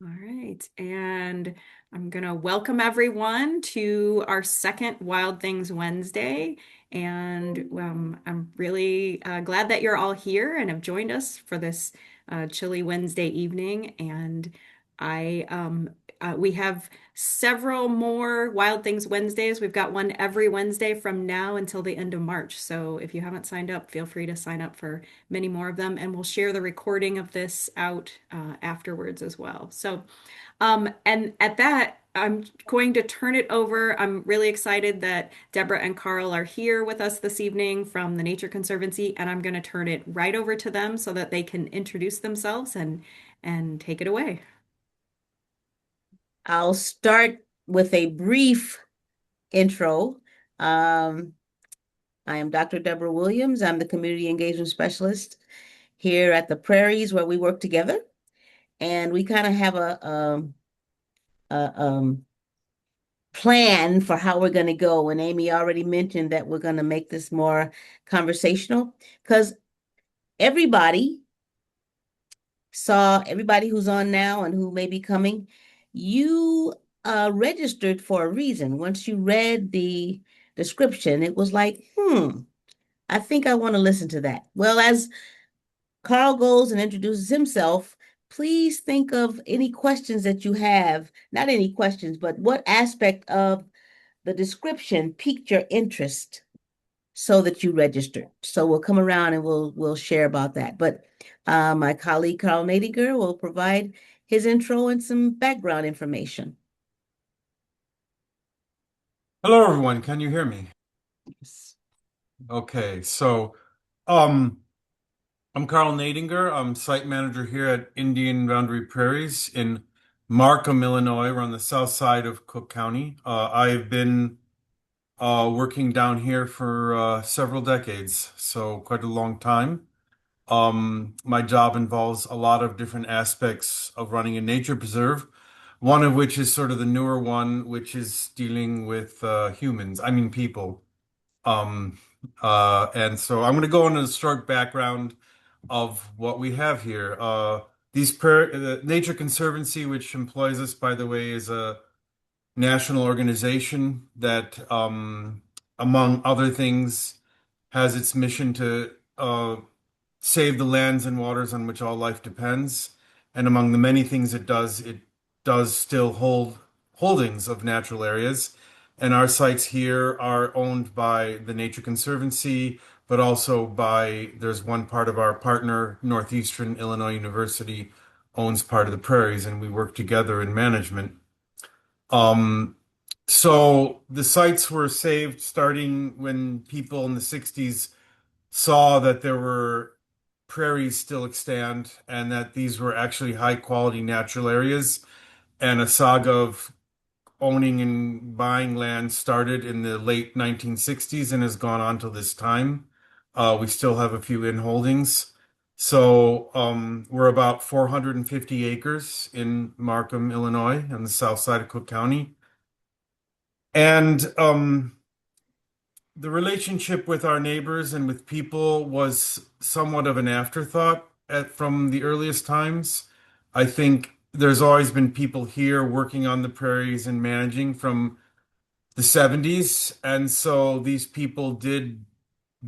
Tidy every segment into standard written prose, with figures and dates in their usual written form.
All right, and I'm gonna welcome everyone to our second Wild Things Wednesday. And I'm really glad that you're all here and have joined us for this chilly Wednesday evening. And I we have several more Wild Things Wednesdays. We've got one every Wednesday from now until the end of March. So if you haven't signed up, feel free to sign up for many more of them, and we'll share the recording of this out afterwards as well. And at that, I'm going to turn it over. I'm really excited that Debra and Karl are here with us this evening from the Nature Conservancy, and I'm going to turn it right over to them so that they can introduce themselves and take it away. I'll start with a brief intro. Um, I am Dr. Debra Williams. I'm the Community Engagement Specialist here at the Prairies where we work together. And we kind of have a plan for how we're going to go. And Amy already mentioned that we're going to make this more conversational because everybody everybody who's on now and who may be coming, you registered for a reason. Once you read the description, it was like, I think I want to listen to that. Well, as Karl goes and introduces himself, please think of any questions that you have. Not any questions, but what aspect of the description piqued your interest so that you registered. So we'll come around and we'll share about that. But my colleague Karl Gnaedinger will provide his intro and some background information. Hello, everyone. Can you hear me? Yes. Okay, so um, I'm Karl Gnaedinger. I'm site manager here at Indian Boundary Prairies in Markham, Illinois. We're on the south side of Cook County. I've been working down here for several decades, so quite a long time. My job involves a lot of different aspects of running a nature preserve, one of which is sort of the newer one, which is dealing with humans, I mean people. Um, and so I'm going to go into a short background of what we have here. The Nature Conservancy, which employs us, by the way, is a national organization that, among other things, has its mission to save the lands and waters on which all life depends. And among the many things it does still hold holdings of natural areas. And our sites here are owned by the Nature Conservancy, but also there's one part of our partner, Northeastern Illinois University, owns part of the prairies, and we work together in management. Um, so the sites were saved starting when people in the 60s saw that there were prairies still extant and that these were actually high quality natural areas. And a saga of owning and buying land started in the late 1960s and has gone on till this time. We still have a few in holdings. So we're about 450 acres in Markham, Illinois, on the south side of Cook County. And the relationship with our neighbors and with people was somewhat of an afterthought from the earliest times. I think there's always been people here working on the prairies and managing from the 70s. And so these people did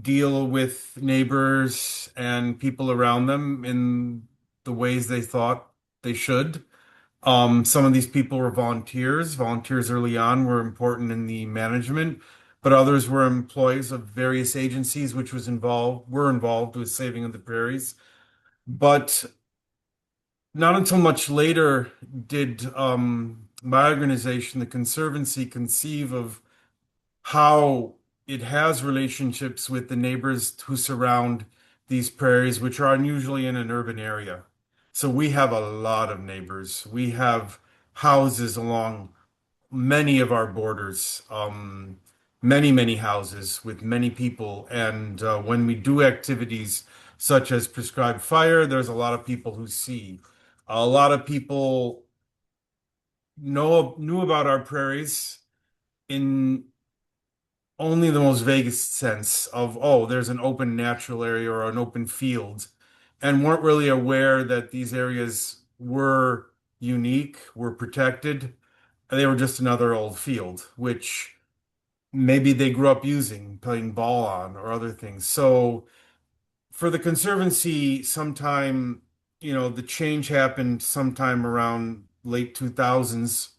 deal with neighbors and people around them in the ways they thought they should. Some of these people were volunteers. Volunteers early on were important in the management, but others were employees of various agencies which were involved with saving of the prairies. But not until much later did my organization, the Conservancy, conceive of how it has relationships with the neighbors who surround these prairies, which are unusually in an urban area. So we have a lot of neighbors. We have houses along many of our borders, many houses with many people. And when we do activities such as prescribed fire, there's a lot of people who see. A lot of people knew about our prairies in only the most vaguest sense of, oh, there's an open natural area or an open field, and weren't really aware that these areas were unique, were protected. They were just another old field, which maybe they grew up using, playing ball on, or other things. So for the Conservancy, sometime, the change happened sometime around late 2000s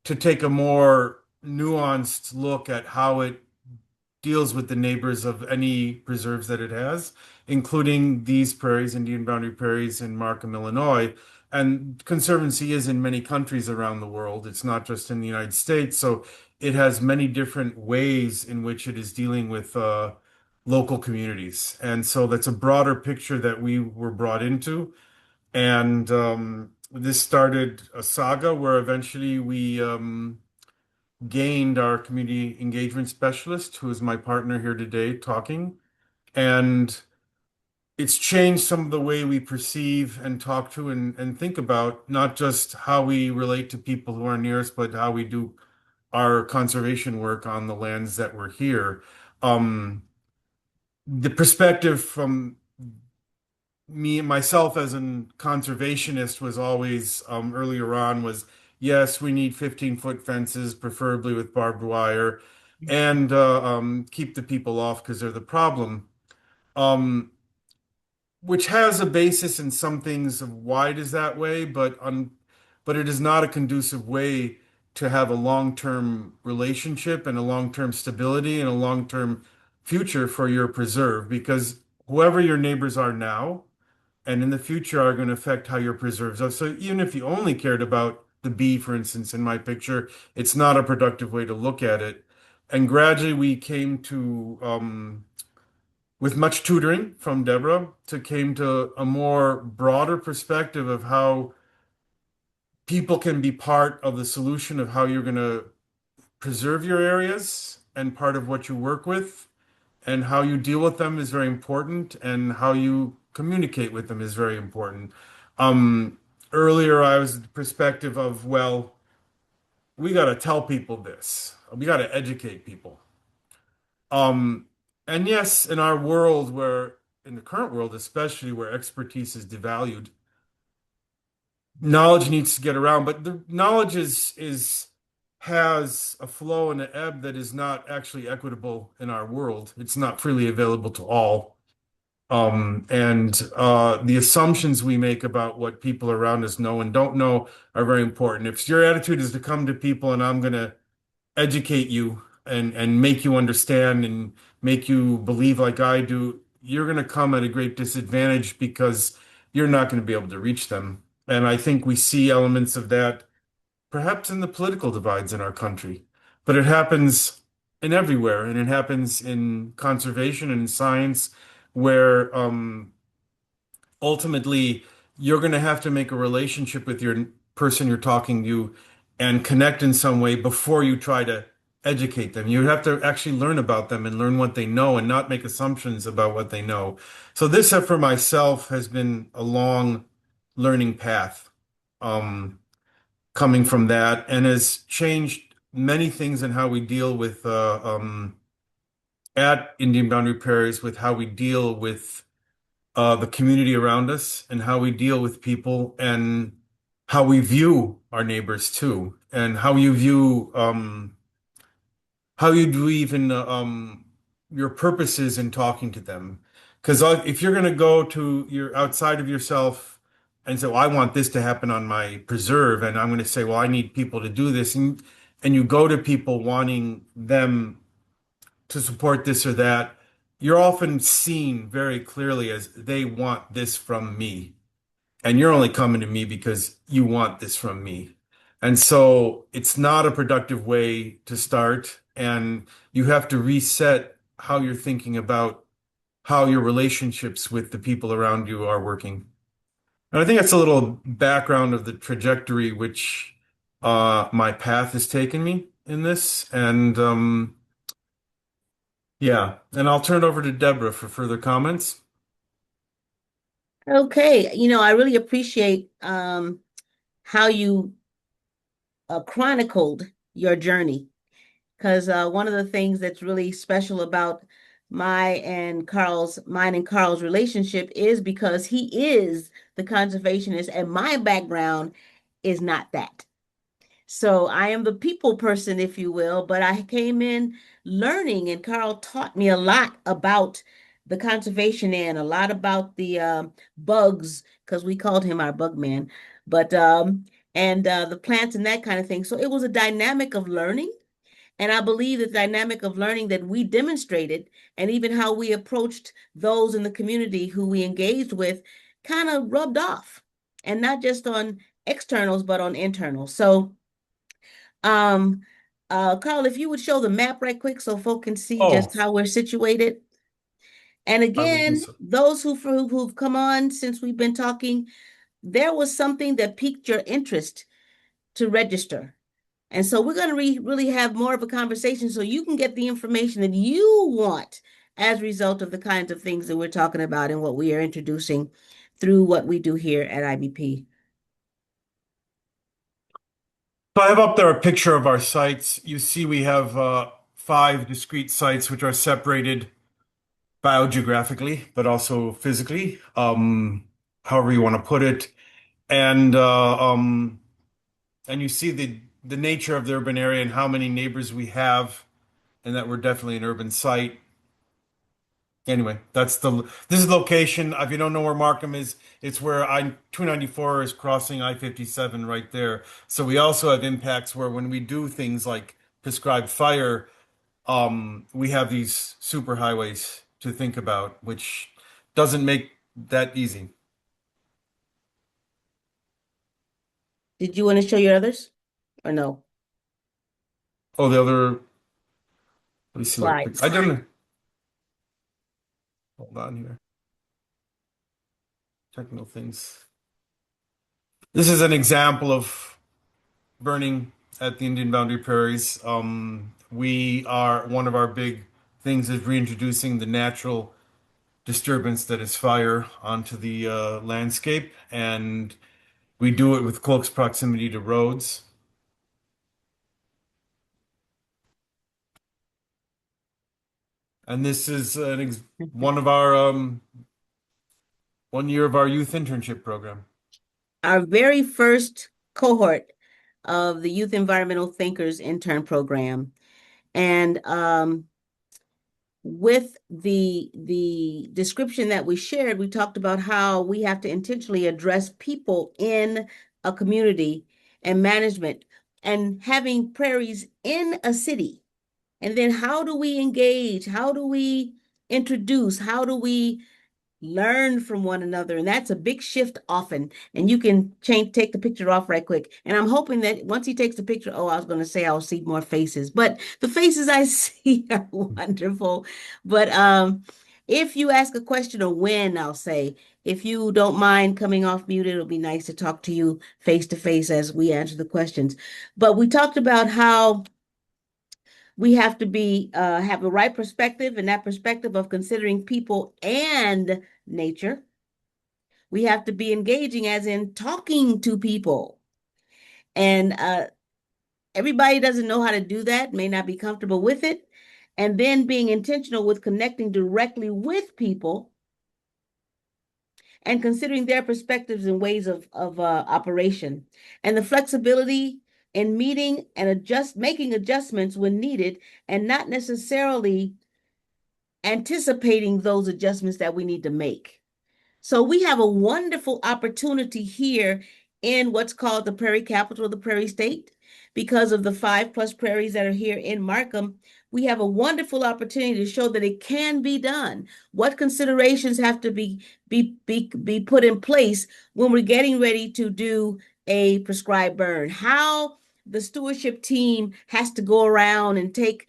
to take a more nuanced look at how it deals with the neighbors of any preserves that it has, including these prairies, Indian Boundary Prairies in Markham, Illinois. And Conservancy is in many countries around the world. It's not just in the United States. So it has many different ways in which it is dealing with local communities. And so that's a broader picture that we were brought into. And this started a saga where eventually we gained our community engagement specialist, who is my partner here today talking. And it's changed some of the way we perceive and talk to and think about not just how we relate to people who are near us, but how we do our conservation work on the lands that we're here. Um, the perspective from me myself as a conservationist was always earlier on was yes, we need 15-foot fences, preferably with barbed wire, and keep the people off because they're the problem. Um, which has a basis in some things of why it is that way, but it is not a conducive way to have a long-term relationship and a long-term stability and a long-term future for your preserve because whoever your neighbors are now and in the future are going to affect how your preserves are. So even if you only cared about the bee, for instance, in my picture, it's not a productive way to look at it. And gradually we came to, with much tutoring from Deborah, came to a more broader perspective of how people can be part of the solution of how you're going to preserve your areas and part of what you work with and how you deal with them is very important, and how you communicate with them is very important. Um, Earlier, I was the perspective of, well, we got to tell people this. We got to educate people. Um, and yes, in our world in the current world, especially where expertise is devalued, knowledge needs to get around, but the knowledge is has a flow and an ebb that is not actually equitable in our world. It's not freely available to all. And the assumptions we make about what people around us know and don't know are very important. If your attitude is to come to people and I'm going to educate you and make you understand and make you believe like I do, you're going to come at a great disadvantage because you're not going to be able to reach them. And I think we see elements of that perhaps in the political divides in our country, but it happens in everywhere, and it happens in conservation and in science, where ultimately you're going to have to make a relationship with your person you're talking to and connect in some way before you try to educate them. You have to actually learn about them and learn what they know and not make assumptions about what they know. So this, for myself, has been a long learning path. Um, Coming from that and has changed many things in how we deal with at Indian Boundary Prairies, with how we deal with the community around us and how we deal with people and how we view our neighbors too, and how you view how you do even your purposes in talking to them. Because if you're going to go to your outside of yourself and say, well, I want this to happen on my preserve, and I'm going to say, well, I need people to do this, and you go to people wanting them to support this or that, you're often seen very clearly as they want this from me. And you're only coming to me because you want this from me. And so it's not a productive way to start. And you have to reset how you're thinking about how your relationships with the people around you are working. And I think that's a little background of the trajectory which my path has taken me in this. And yeah, and I'll turn it over to Deborah for further comments. Okay, I really appreciate how you chronicled your journey because one of the things that's really special about mine and Carl's relationship is because he is the conservationist and my background is not that. So I am the people person, if you will, but I came in learning, and Karl taught me a lot about the conservation and a lot about the bugs, because we called him our bug man, but and the plants and that kind of thing. So it was a dynamic of learning, and I believe the dynamic of learning that we demonstrated, and even how we approached those in the community who we engaged with, kind of rubbed off, and not just on externals, but on internals. So um, Karl, if you would show the map right quick so folk can see just Oh, how we're situated. And I will do again, so. those who've come on since we've been talking, there was something that piqued your interest to register. And so we're going to really have more of a conversation so you can get the information that you want as a result of the kinds of things that we're talking about and what we are introducing through what we do here at IBP. So I have up there a picture of our sites. You see, we have five discrete sites which are separated biogeographically, but also physically, however you want to put it. And and you see the nature of the urban area and how many neighbors we have, and that we're definitely an urban site. Anyway, this is the location. If you don't know where Markham is, it's where I 294 is crossing I-57 right there. So we also have impacts where when we do things like prescribed fire, we have these super highways to think about, which doesn't make that easy. Did you want to show your others or no? Oh, the other, let me see what pic- I Slides. don't hold on here. Technical things. This is an example of burning at the Indian Boundary Prairies. We are one of our big things is reintroducing the natural disturbance that is fire onto the landscape, and we do it with close proximity to roads. And this is one of our 1 year of our youth internship program. Our very first cohort of the Youth Environmental Thinkers intern program. And with the description that we shared, we talked about how we have to intentionally address people in a community and management and having prairies in a city. And then how do we engage? How do we introduce? How do we learn from one another? And that's a big shift often. And you can take the picture off right quick. And I'm hoping that once he takes the picture, oh, I was going to say I'll see more faces, but the faces I see are wonderful. But if you ask a question or when, I'll say, if you don't mind coming off mute, it'll be nice to talk to you face to face as we answer the questions. But we talked about how we have to be have the right perspective, and that perspective of considering people and nature. We have to be engaging as in talking to people. And everybody doesn't know how to do that, may not be comfortable with it. And then being intentional with connecting directly with people and considering their perspectives and ways of operation, and the flexibility in meeting and making adjustments when needed, and not necessarily anticipating those adjustments that we need to make. So we have a wonderful opportunity here in what's called the Prairie Capital of the Prairie State. Because of the 5+ prairies that are here in Markham, we have a wonderful opportunity to show that it can be done. What considerations have to be put in place when we're getting ready to do a prescribed burn? How the stewardship team has to go around and take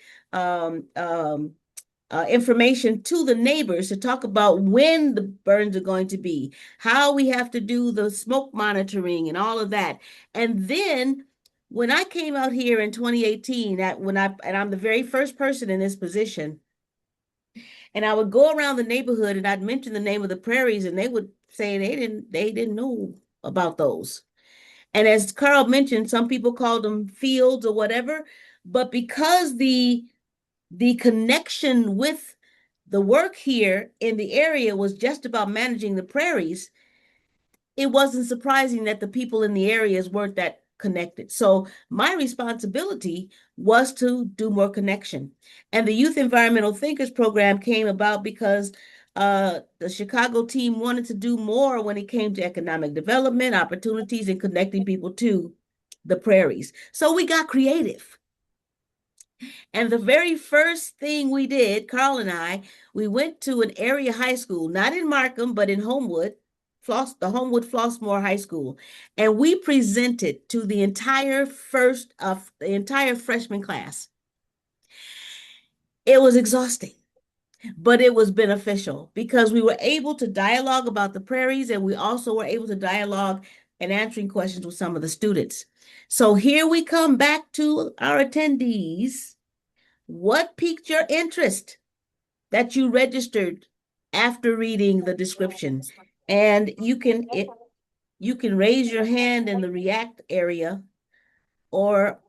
information to the neighbors to talk about when the burns are going to be, how we have to do the smoke monitoring and all of that. And then when I came out here in 2018, and I'm the very first person in this position, and I would go around the neighborhood and I'd mention the name of the prairies, and they would say they didn't know about those. And as Karl mentioned, some people called them fields or whatever, but because the connection with the work here in the area was just about managing the prairies, it wasn't surprising that the people in the areas weren't that connected. So my responsibility was to do more connection. And the Youth Environmental Thinkers program came about because the Chicago team wanted to do more when it came to economic development, opportunities, and connecting people to the prairies. So we got creative. And the very first thing we did, Karl and I, we went to an area high school, not in Markham, but in Homewood, the Homewood Flossmoor High School, and we presented to the entire freshman class. It was exhausting, but it was beneficial because we were able to dialogue about the prairies, and we also were able to dialogue and answering questions with some of the students. So here we come back to our attendees. What piqued your interest that you registered after reading the description? And you can raise your hand in the react area, or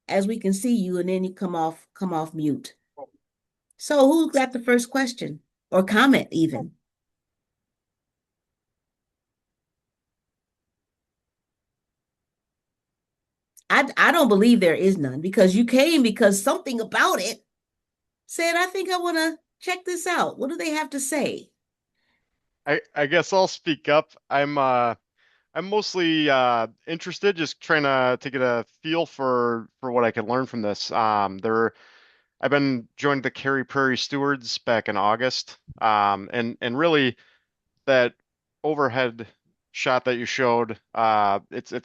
as we can see you, and then you come off mute. So who got the first question or comment even? I don't believe there is none because you came because something about it said, I think I want to check this out. What do they have to say? I guess I'll speak up. I'm mostly interested, just trying to get a feel for what I can learn from this. I've been joined the Prairie Stewards back in August. And really that overhead shot that you showed, it's a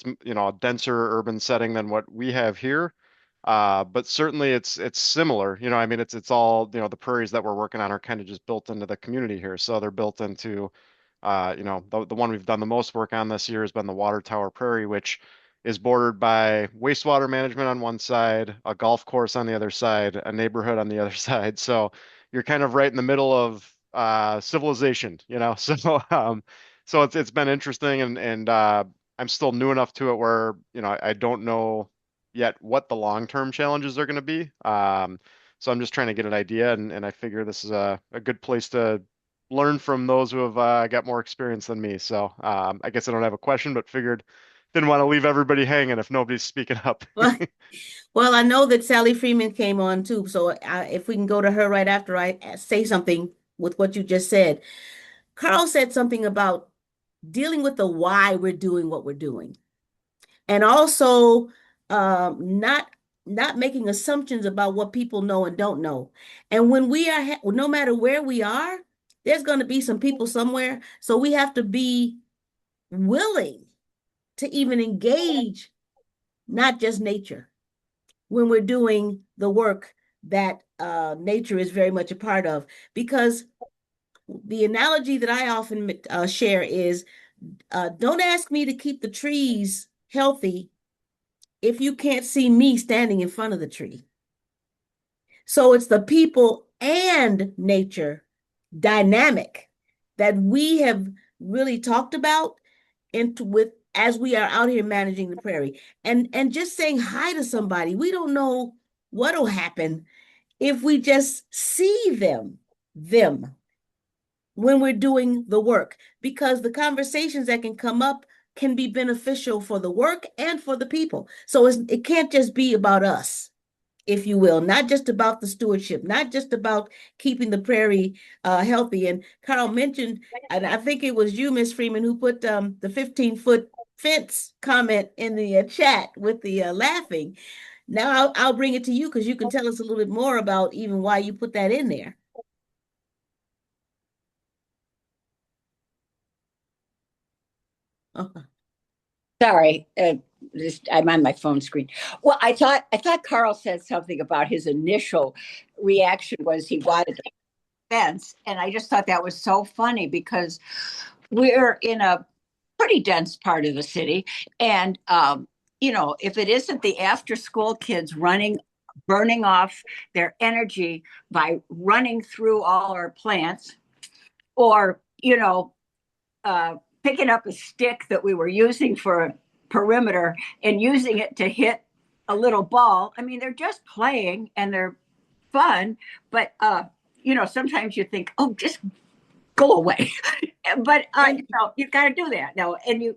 denser urban setting than what we have here. But certainly it's similar. I mean it's all, the prairies that we're working on are kind of just built into the community here. So they're built into the one we've done the most work on this year has been the Water Tower Prairie, which is bordered by wastewater management on one side, a golf course on the other side, a neighborhood on the other side. So you're kind of right in the middle of civilization. So it's been interesting, and I'm still new enough to it where I don't know yet what the long-term challenges are going to be. So I'm just trying to get an idea, and I figure this is a good place to learn from those who have got more experience than me. So I guess I don't have a question, but figured didn't want to leave everybody hanging if nobody's speaking up. Well, well, I know that Sally Freeman came on too. So if we can go to her right after I say something with what you just said. Karl said something about dealing with the why we're doing what we're doing, and also not making assumptions about what people know and don't know. And when we are, no matter where we are, there's going to be some people somewhere. So we have to be willing to even engage, not just nature, when we're doing the work that nature is very much a part of. Because the analogy that I often share is don't ask me to keep the trees healthy if you can't see me standing in front of the tree. So it's the people and nature dynamic that we have really talked about into with as we are out here managing the prairie. And just saying hi to somebody, we don't know what'll happen if we just see them when we're doing the work, because the conversations that can come up can be beneficial for the work and for the people. So it can't just be about us, if you will, not just about the stewardship, not just about keeping the prairie healthy. And Karl mentioned, and I think it was you, Miss Freeman, who put the 15-foot fence comment in the chat with the laughing. Now I'll bring it to you because you can tell us a little bit more about even why you put that in there. Uh-huh. Sorry, I'm on my phone screen. Well, I thought Karl said something about his initial reaction was he wanted a fence, and I just thought that was so funny because we're in a pretty dense part of the city, and if it isn't the after-school kids burning off their energy by running through all our plants, or picking up a stick that we were using for a perimeter and using it to hit a little ball. I mean, they're just playing and they're fun, but sometimes you think, oh, just go away. But And you got to do that now. And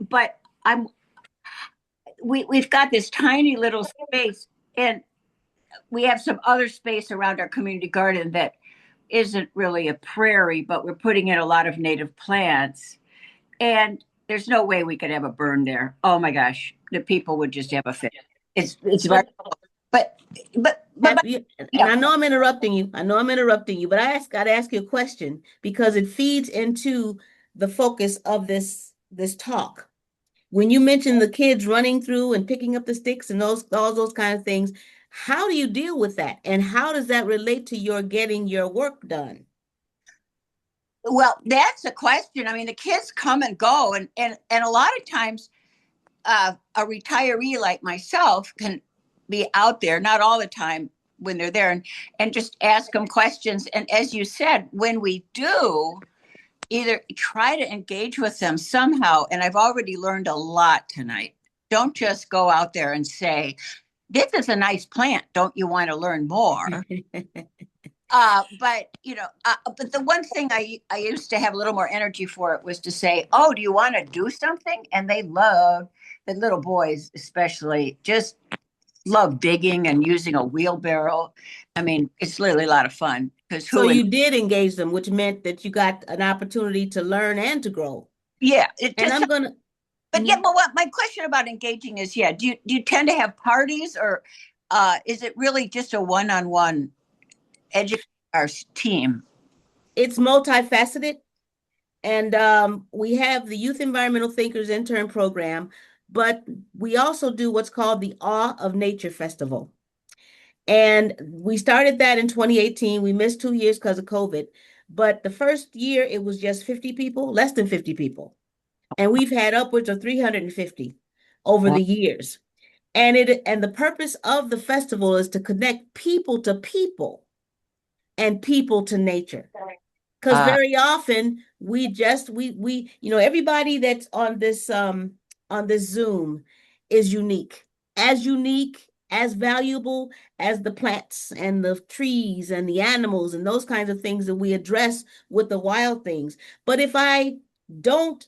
but we've got this tiny little space, and we have some other space around our community garden that isn't really a prairie, but we're putting in a lot of native plants. And there's no way we could have a burn there. Oh my gosh, the people would just have a fit. It's very, but but and yeah. I know I'm interrupting you. I know I'm interrupting you, but gotta ask you a question because it feeds into the focus of this talk. When you mention the kids running through and picking up the sticks and all those kind of things, how do you deal with that? And how does that relate to your getting your work done? Well, that's a question. I mean, the kids come and go, and a lot of times, a retiree like myself can be out there, not all the time when they're there, and just ask them questions. And as you said, when we do, either try to engage with them somehow. And I've already learned a lot tonight. Don't just go out there and say, "This is a nice plant. Don't you want to learn more?" But the one thing I used to have a little more energy for it was to say, "Oh, do you want to do something?" And they love, the little boys especially, just love digging and using a wheelbarrow. I mean, it's literally a lot of fun because So you did engage them, which meant that you got an opportunity to learn and to grow. Yeah, it And just. I'm gonna. But yeah, but what my question about engaging is, yeah, do you tend to have parties, or is it really just a one-on-one educate our team? It's multifaceted. And we have the Youth Environmental Thinkers intern program, but we also do what's called the Awe of Nature Festival. And we started that in 2018. We missed 2 years because of COVID. But the first year, it was just 50 people, less than 50 people. And we've had upwards of 350 over the years. And the purpose of the festival is to connect people to people and people to nature. Because very often everybody that's on this Zoom is unique, as valuable as the plants and the trees and the animals and those kinds of things that we address with the wild things. But if I don't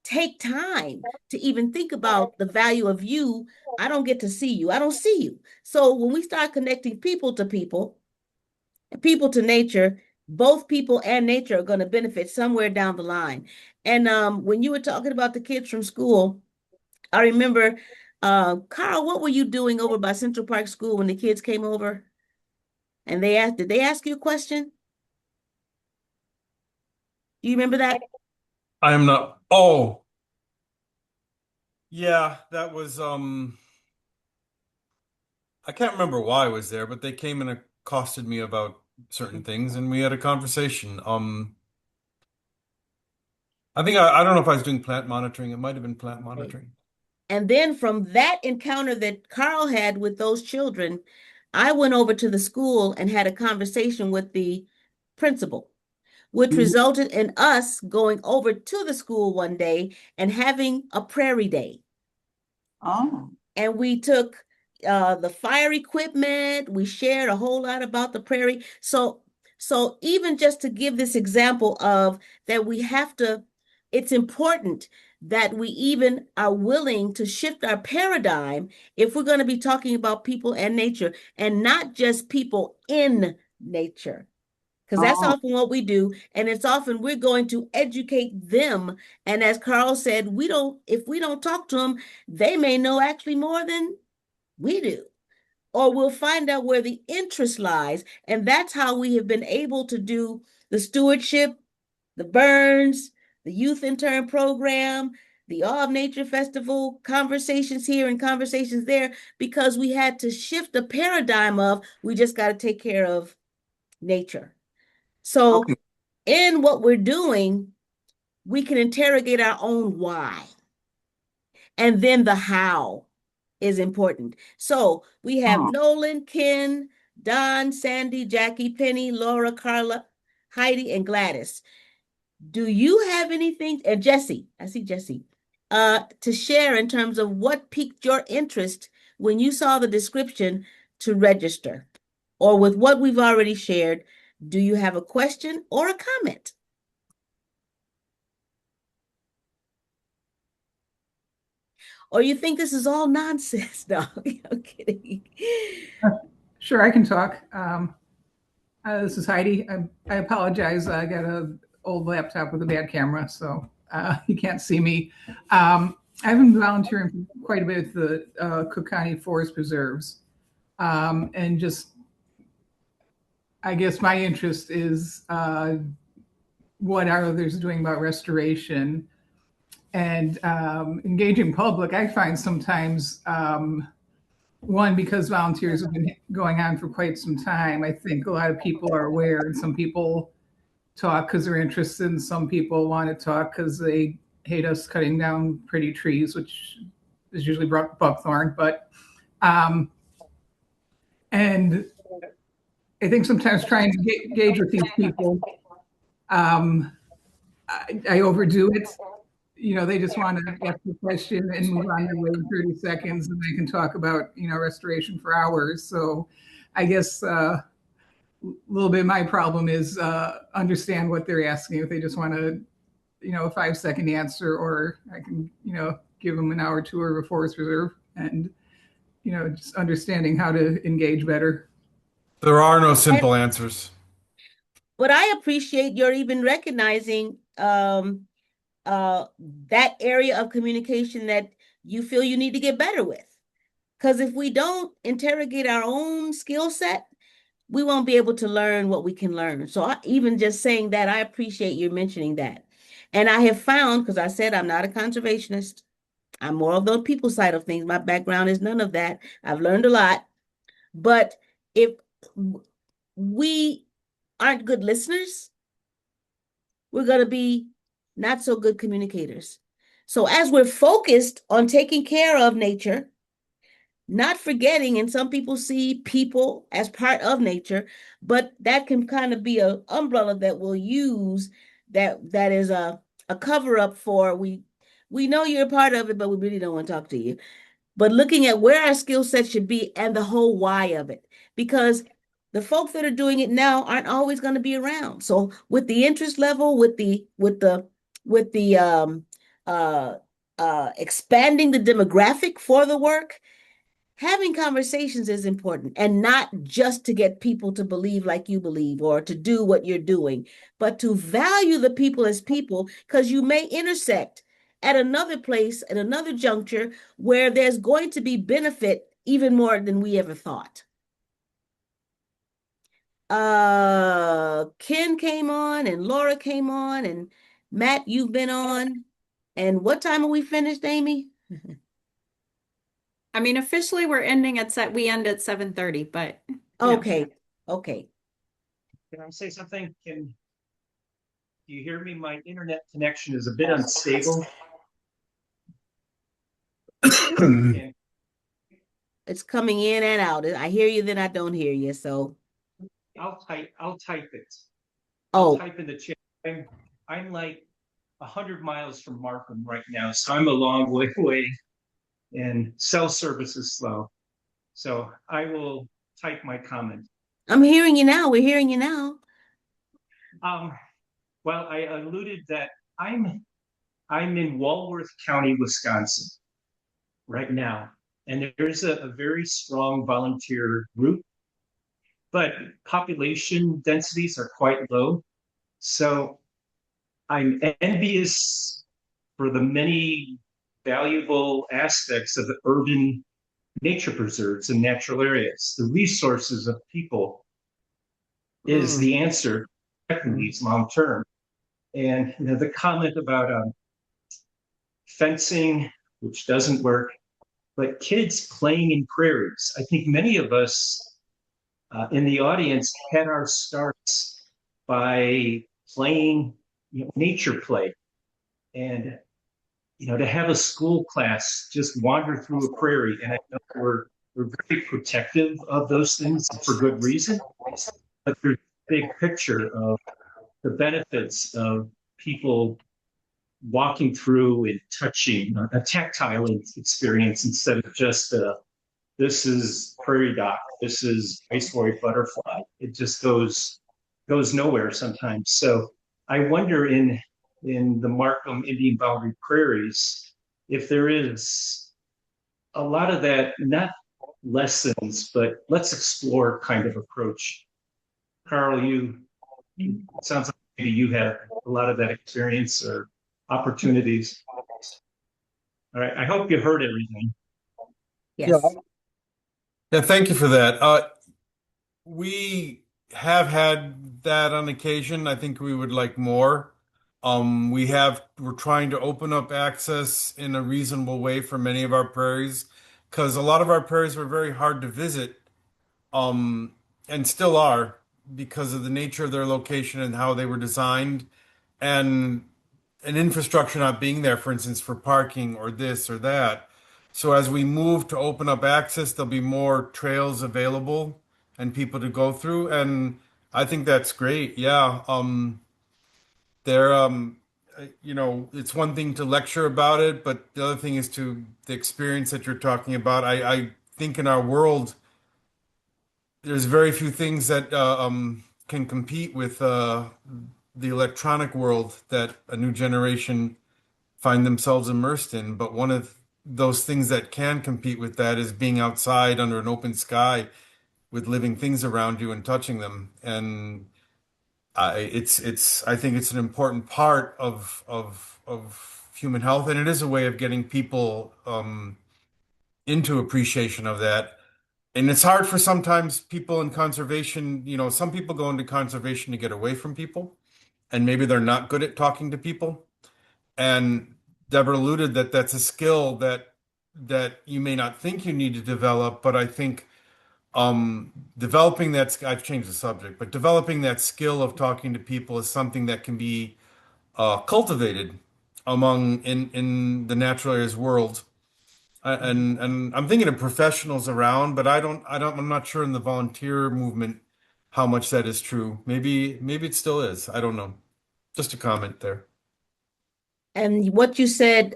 take time to even think about the value of you, I don't get to see you. I don't see you. So when we start connecting people to people to nature, both people and nature are going to benefit somewhere down the line. And when you were talking about the kids from school, I remember, Karl, what were you doing over by Central Park School when the kids came over? And did they ask you a question? Do you remember that? I am not. Oh, yeah, that was I can't remember why I was there, but they came and accosted me about certain things and we had a conversation. I don't know if I was doing plant monitoring. It might have been plant monitoring. And then from that encounter that Karl had with those children, I went over to the school and had a conversation with the principal, which resulted in us going over to the school one day and having a prairie day. Oh. And we took the fire equipment. We shared a whole lot about the prairie. So even just to give this example of that it's important that we even are willing to shift our paradigm if we're going to be talking about people and nature and not just people in nature. Because that's often what we do. And it's often we're going to educate them. And as Karl said, if we don't talk to them, they may know actually more than we do. Or we'll find out where the interest lies. And that's how we have been able to do the stewardship, the burns, the youth intern program, the Awe of Nature Festival, conversations here and conversations there, because we had to shift the paradigm of we just got to take care of nature. So in what we're doing, we can interrogate our own why. And then the how is important. So we have Nolan, Ken, Don, Sandy, Jackie, Penny, Laura, Carla, Heidi, and Gladys. Do you have anything, and Jesse, I see Jesse, to share in terms of what piqued your interest when you saw the description to register? Or with what we've already shared, Do you have a question or a comment? Or you think this is all nonsense? No, I'm kidding. Sure, I can talk. This is Heidi. I apologize. I got an old laptop with a bad camera, so you can't see me. I've been volunteering quite a bit at the Cook County Forest Preserves. And just, I guess my interest is what are others doing about restoration and engaging public. I find sometimes one, because volunteers have been going on for quite some time, I think a lot of people are aware, and some people talk because they're interested, and some people want to talk because they hate us cutting down pretty trees, which is usually buckthorn. But and I think sometimes trying to engage with these people, I overdo it. You know, they just want to ask a question and move on their way in 30 seconds, and they can talk about, you know, restoration for hours. So I guess a little bit of my problem is understand what they're asking. If they just want to, you know, a 5-second answer, or I can, you know, give them an hour tour of a forest reserve, and, you know, just understanding how to engage better. There are no simple answers. But I appreciate your even recognizing that area of communication that you feel you need to get better with. Because if we don't interrogate our own skill set, we won't be able to learn what we can learn. So even just saying that, I appreciate you mentioning that. And I have found, because I said I'm not a conservationist, I'm more of the people side of things. My background is none of that. I've learned a lot. But if we aren't good listeners, we're going to be not so good communicators. So as we're focused on taking care of nature, not forgetting, and some people see people as part of nature, but that can kind of be an umbrella that we'll use that is a cover up for we know you're a part of it, but we really don't want to talk to you. But looking at where our skill set should be and the whole why of it, because the folks that are doing it now aren't always going to be around. So with the interest level, with the expanding the demographic for the work, having conversations is important, and not just to get people to believe like you believe or to do what you're doing, but to value the people as people, because you may intersect at another place, at another juncture, where there's going to be benefit even more than we ever thought. Ken came on, and Laura came on, and Matt, you've been on. And what time are we finished, Amy? I mean, officially we're ending at we end at 7:30, but okay. Okay. Can I say something? Do you hear me? My internet connection is a bit unstable. It's coming in and out. I hear you, then I don't hear you. So I'll type it. Oh, I'll type in the chat. I'm like 100 miles from Markham right now, so I'm a long way away, and cell service is slow. So I will type my comment. I'm hearing you now. We're hearing you now. Well, I alluded that I'm in Walworth County, Wisconsin right now, and there's a very strong volunteer group, but population densities are quite low. So I'm envious for the many valuable aspects of the urban nature preserves and natural areas. The resources of people is the answer to these long term. And you know, the comment about fencing, which doesn't work, but kids playing in prairies. I think many of us in the audience had our starts by playing, you know, nature play. And you know, to have a school class just wander through a prairie, and I know we're very protective of those things for good reason, but there's a big picture of the benefits of people walking through and touching a tactile experience instead of just this is prairie dock, this is ice white butterfly. It just goes goes nowhere sometimes. So I wonder in the Markham Indian Boundary Prairies if there is a lot of that, not lessons, but let's explore kind of approach. Karl, you it sounds like maybe you have a lot of that experience or opportunities. All right, I hope you heard everything. Yeah. Yes. Yeah, thank you for that. We have had that on occasion. I think we would like more. We're trying to open up access in a reasonable way for many of our prairies, because a lot of our prairies were very hard to visit, um, and still are because of the nature of their location and how they were designed, and an infrastructure not being there, for instance, for parking or this or that. So as we move to open up access, there'll be more trails available and people to go through, and I think that's great. Yeah. There, it's one thing to lecture about it, but the other thing is to the experience that you're talking about. I think in our world, there's very few things that can compete with the electronic world that a new generation find themselves immersed in. But one of those things that can compete with that is being outside under an open sky with living things around you and touching them. And I think it's an important part of human health, and it is a way of getting people into appreciation of that. And it's hard for sometimes people in conservation, some people go into conservation to get away from people, and maybe they're not good at talking to people. And Deborah alluded that that's a skill that you may not think you need to develop, but I think developing that, I've changed the subject, but developing that skill of talking to people is something that can be cultivated in the natural areas world. And I'm thinking of professionals around, but I'm not sure in the volunteer movement how much that is true. Maybe it still is. I don't know. Just a comment there. And what you said,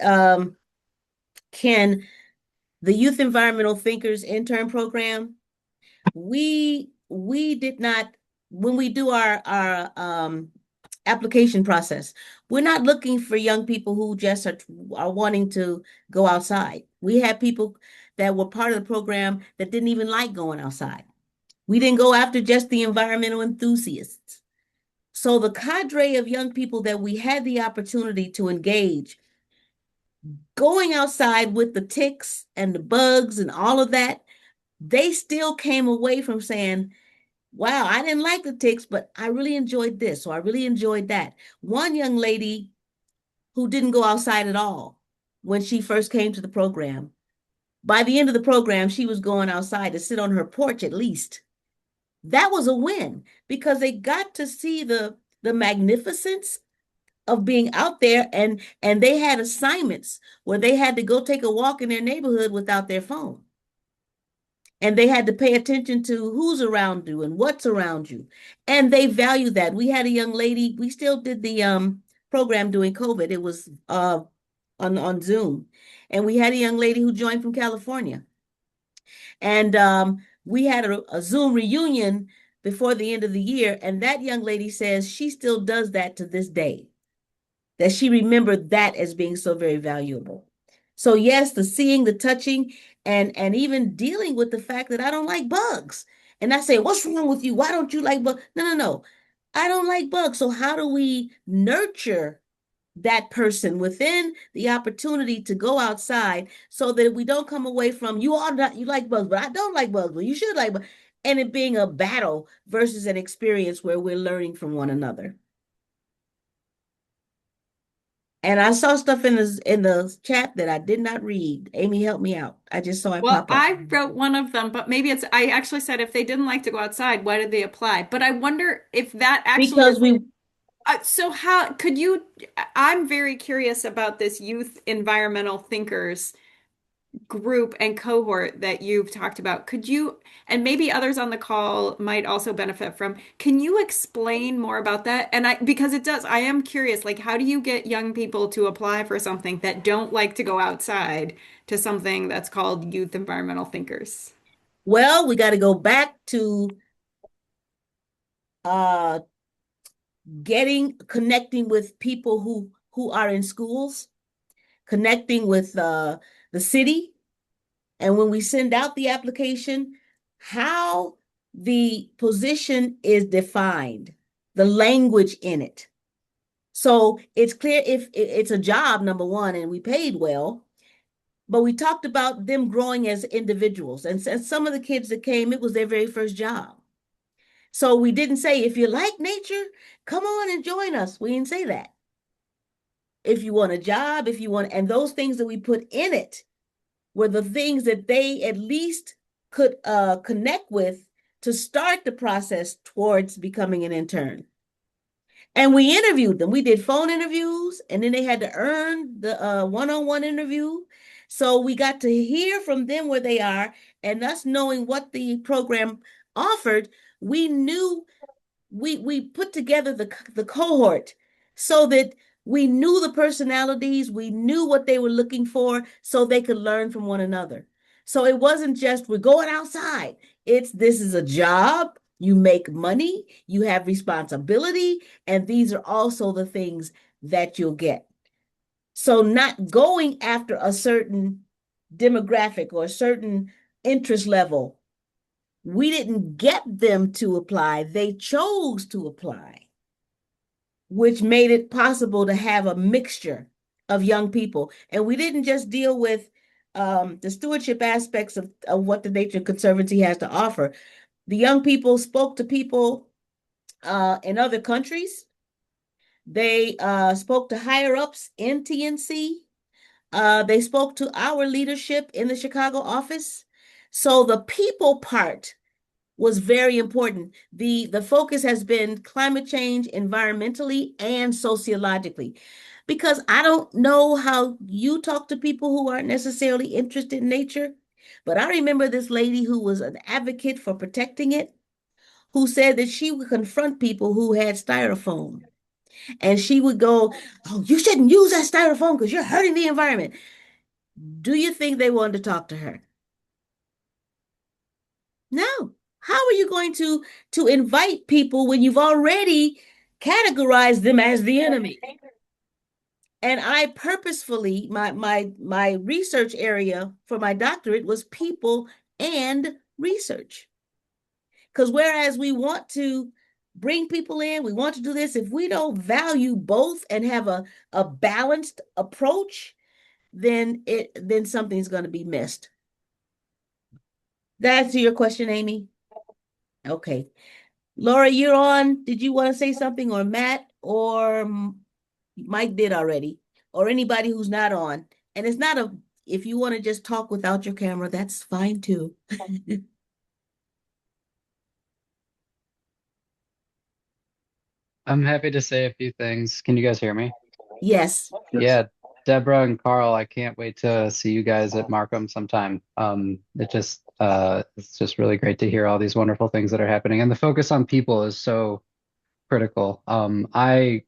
Ken, the Youth Environmental Thinkers intern program, we did not, when we do our application process, we're not looking for young people who just are wanting to go outside. We had people that were part of the program that didn't even like going outside. We didn't go after just the environmental enthusiasts. So the cadre of young people that we had the opportunity to engage, going outside with the ticks and the bugs and all of that, they still came away from saying, wow, I didn't like the ticks, but I really enjoyed this, or I really enjoyed that. One young lady who didn't go outside at all when she first came to the program, by the end of the program, she was going outside to sit on her porch at least. That was a win because they got to see the magnificence of being out there, and they had assignments where they had to go take a walk in their neighborhood without their phone. And they had to pay attention to who's around you and what's around you. And they value that. We had a young lady, we still did the program during COVID. It was on Zoom. And we had a young lady who joined from California. And we had a Zoom reunion before the end of the year. And that young lady says she still does that to this day, that she remembered that as being so very valuable. So yes, the seeing, the touching, and even dealing with the fact that I don't like bugs. And I say, what's wrong with you? Why don't you like bugs? No, no, no. I don't like bugs. So how do we nurture that person within the opportunity to go outside so that we don't come away from you all not you like bugs, but I don't like bugs, but you should like bugs, and it being a battle versus an experience where we're learning from one another. And I saw stuff in the chat that I did not read. Amy, help me out. I just saw it Well, pop up. I wrote one of them, but I actually said if they didn't like to go outside, why did they apply? But I wonder if that actually Because is, we so how could you, I'm very curious about this youth environmental thinkers group and cohort that you've talked about. Could you, and maybe others on the call might also benefit from, can you explain more about that? And because it does, I am curious, like, how do you get young people to apply for something that don't like to go outside to something that's called Youth Environmental Thinkers? well, we got to go back to connecting with people who are in schools, connecting with the city, and when we send out the application, how the position is defined, the language in it. So it's clear if it's a job, number one, and we paid well, but we talked about them growing as individuals. And some of the kids that came, it was their very first job. So we didn't say, if you like nature, come on and join us. We didn't say that. If you want a job, if you want, and those things that we put in it were the things that they at least could connect with to start the process towards becoming an intern. And we interviewed them. We did phone interviews, and then they had to earn the one-on-one interview. So we got to hear from them where they are, and us knowing what the program offered, we knew we put together the cohort so that we knew the personalities, we knew what they were looking for, so they could learn from one another. So it wasn't just we're going outside. This is a job. You make money, you have responsibility, and these are also the things that you'll get. So not going after a certain demographic or a certain interest level. We didn't get them to apply, they chose to apply, which made it possible to have a mixture of young people. And we didn't just deal with the stewardship aspects of what the Nature Conservancy has to offer. The young people spoke to people in other countries. They spoke to higher ups in TNC. They spoke to our leadership in the Chicago office. So the people part was very important. The focus has been climate change environmentally and sociologically, because I don't know how you talk to people who aren't necessarily interested in nature, but I remember this lady who was an advocate for protecting it, who said that she would confront people who had styrofoam. And she would go, "Oh, you shouldn't use that styrofoam because you're hurting the environment." Do you think they wanted to talk to her? No. How are you going to invite people when you've already categorized them as the enemy? And I purposefully, my research area for my doctorate was people and research. Because whereas we want to bring people in, we want to do this, if we don't value both and have a balanced approach, then something's going to be missed. That answer your question, Amy? Okay. Laura, you're on. Did you want to say something, or Matt, or Mike did already, or anybody who's not on? And it's not if you want to just talk without your camera, that's fine too. I'm happy to say a few things. Can you guys hear me? Yes. Yeah, Debra and Karl, I can't wait to see you guys at Markham sometime. It's just really great to hear all these wonderful things that are happening. And the focus on people is so critical. I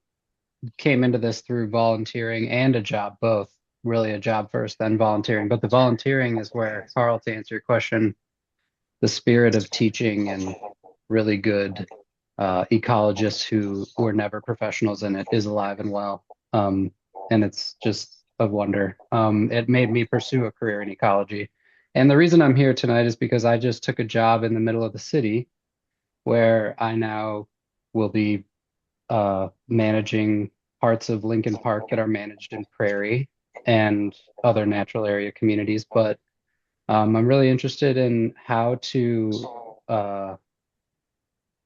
came into this through volunteering and a job, both. Really a job first, then volunteering. But the volunteering is where, Karl, to answer your question, the spirit of teaching and really good ecologists who were never professionals in it is alive and well. And it's just a wonder. It made me pursue a career in ecology. And the reason I'm here tonight is because I just took a job in the middle of the city where I now will be managing parts of Lincoln Park that are managed in Prairie and other natural area communities. But I'm really interested in how to